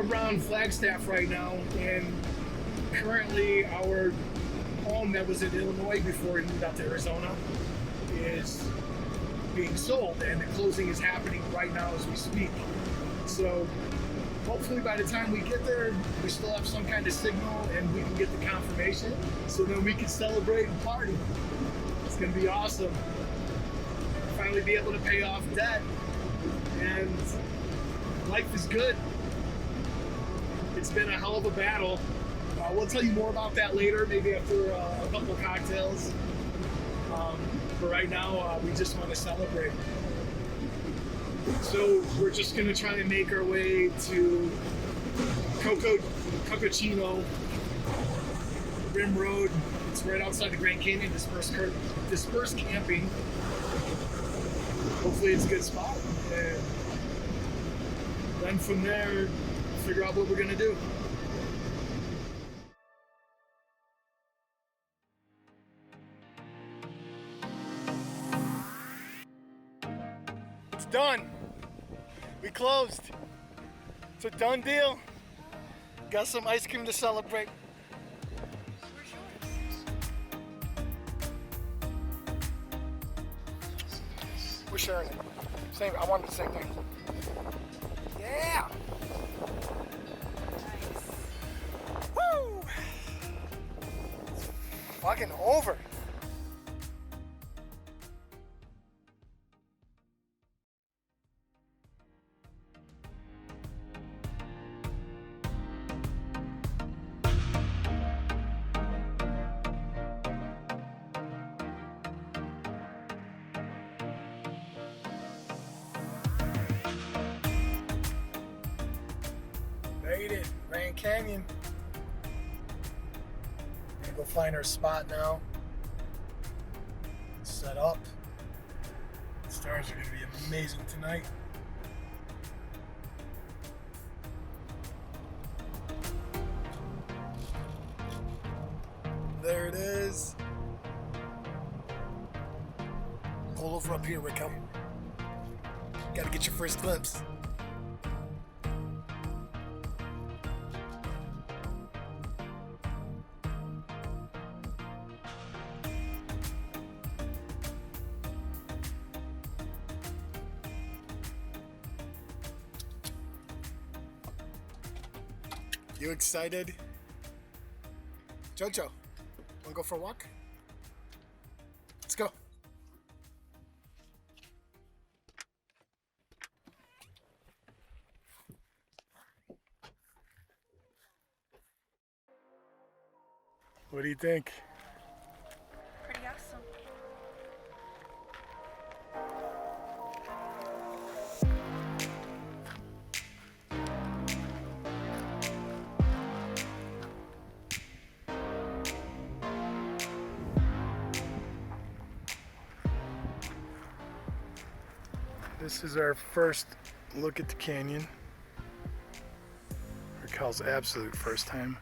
we're around Flagstaff right now, and currently our home that was in Illinois before we moved out to Arizona is being sold, and the closing is happening right now as we speak. So hopefully by the time we get there, we still have some kind of signal and we can get the confirmation, so then we can celebrate and party. It's gonna be awesome. Finally be able to pay off debt, and life is good. It's been a hell of a battle. We'll tell you more about that later, maybe after a couple of cocktails. But right now, we just want to celebrate. So we're just gonna try and make our way to Coconino Rim Road. It's right outside the Grand Canyon, dispersed camping. Hopefully it's a good spot. And then from there, figure out what we're gonna do. It's done. We closed. It's a done deal. Got some ice cream to celebrate. We're sharing it. Same. I wanted the same thing. Yeah. Nice. Woo! It's fucking over. Made it, Grand Canyon. Gonna go find our spot now. Set up. The stars are gonna be amazing tonight. There it is. Pull over up here, Rico. Gotta get your first glimpse. You excited? Jojo, wanna go for a walk? Let's go. What do you think? Pretty awesome. This is our first look at the canyon. Raquel's absolute first time.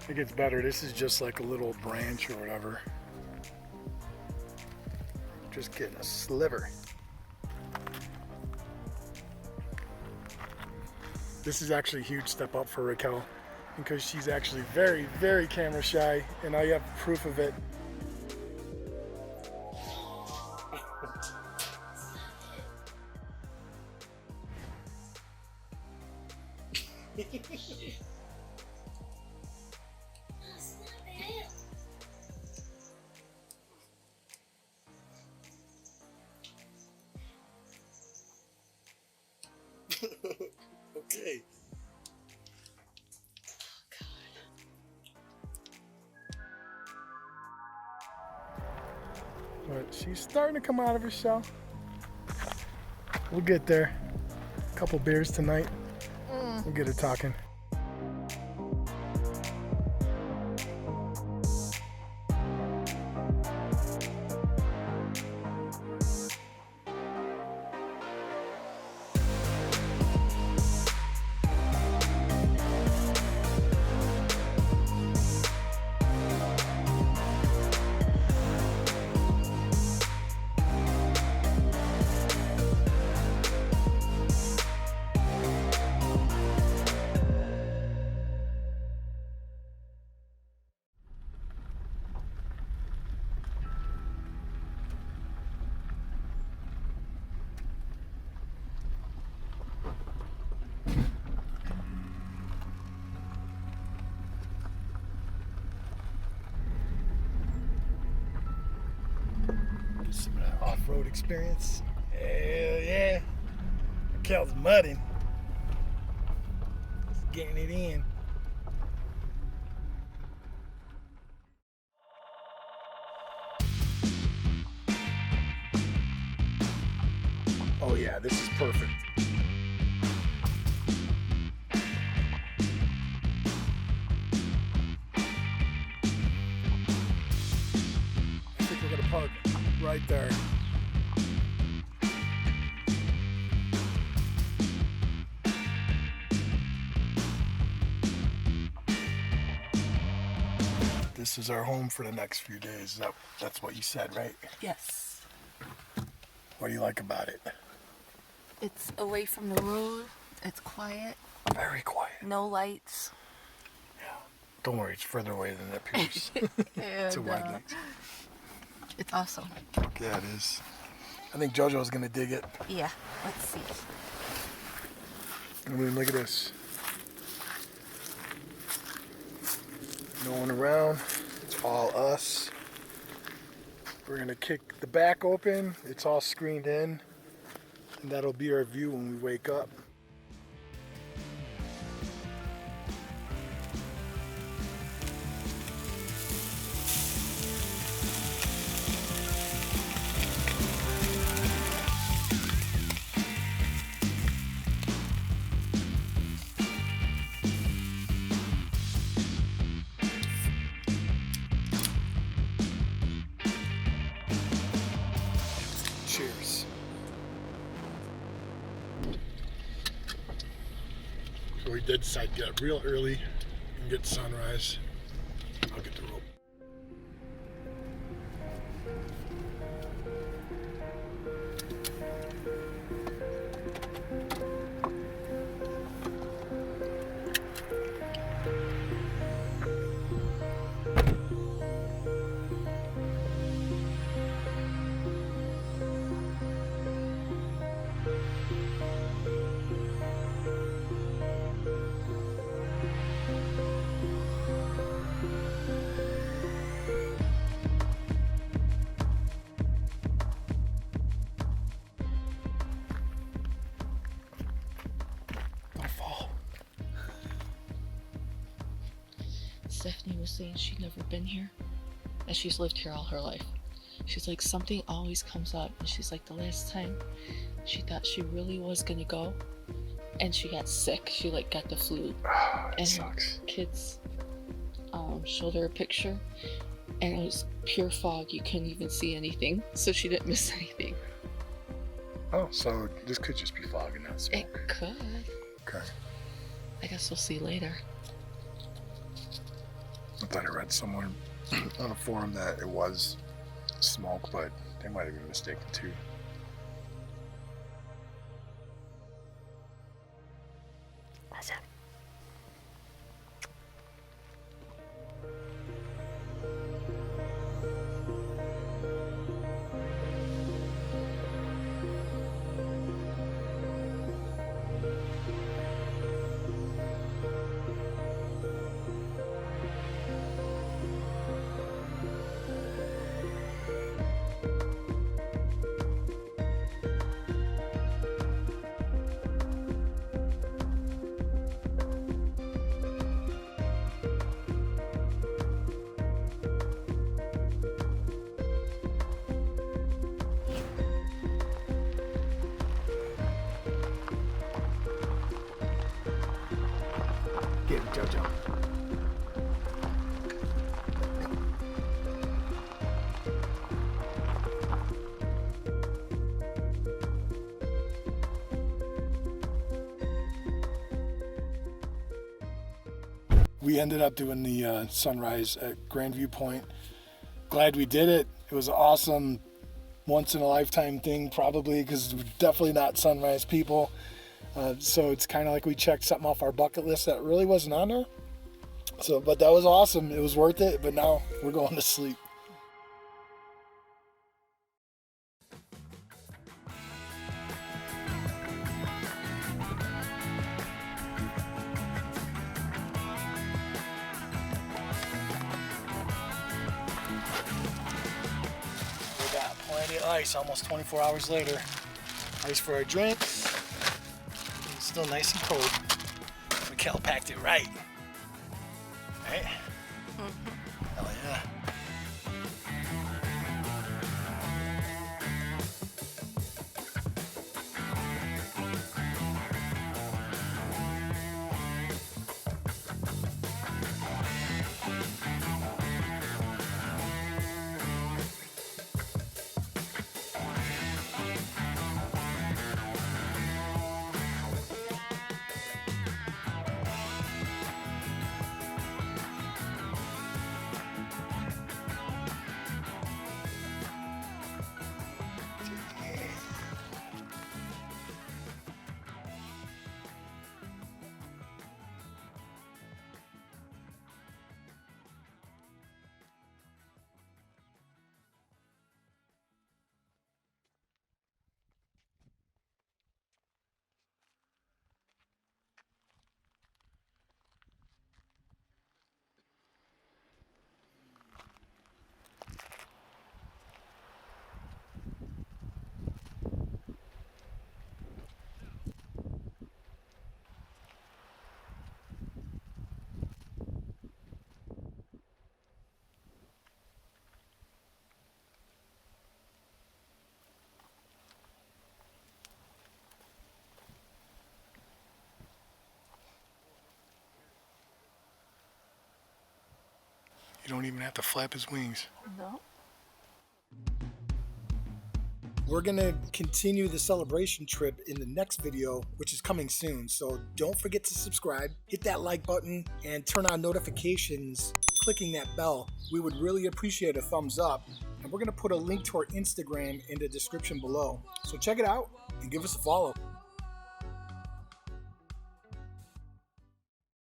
It gets better. This is just like a little branch or whatever. Just getting a sliver. This is actually a huge step up for Raquel because she's actually very, very camera shy, and I have proof of it. Okay. But she's starting to come out of her shell. We'll get there. A couple beers tonight. We'll get her talking. off-road experience. Hell yeah. Kel's mudding. Just getting it in. Oh yeah, this is perfect. I think we're gonna park right there. This is our home for the next few days. That's what you said, right? Yes. What do you like about it? It's away from the road. It's quiet. Very quiet. No lights. Yeah. Don't worry, it's further away than it appears. It's a wide length. It's awesome. Yeah, it is. I think JoJo's gonna dig it. Yeah. Let's see. I mean, look at this. No one around. It's all us. We're gonna kick the back open. It's all screened in. And that'll be our view when we wake up. Cheers. So we did decide to get up real early and get sunrise. I'll get the rope. Stephanie was saying she'd never been here, and she's lived here all her life. She's like, something always comes up, and she's like, the last time she thought she really was gonna go, and she got sick. She like got the flu, and sucks. her kids showed her a picture, and it was pure fog. You couldn't even see anything, so she didn't miss anything. Oh, so this could just be fog and not smoke. It could. Okay. I guess we'll see later. I thought I read somewhere on a forum that it was smoke, but they might have been mistaken too. Awesome. Get it, JoJo. We ended up doing the sunrise at Grand Viewpoint. Glad we did it. It was an awesome, once-in-a-lifetime thing, probably, because we're definitely not sunrise people. So it's kind of like we checked something off our bucket list that really wasn't on there. So, but that was awesome. It was worth it. But now we're going to sleep. We got Plenty of ice, almost 24 hours later. Ice for our drinks. It's still nice and cold. Raquel packed it right. Right? Hell yeah. You don't even have to flap his wings. No. We're gonna continue the celebration trip in the next video, which is coming soon. So don't forget to subscribe, hit that like button, and turn on notifications, clicking that bell. We would really appreciate a thumbs up. And we're gonna put a link to our Instagram in the description below. So check it out and give us a follow.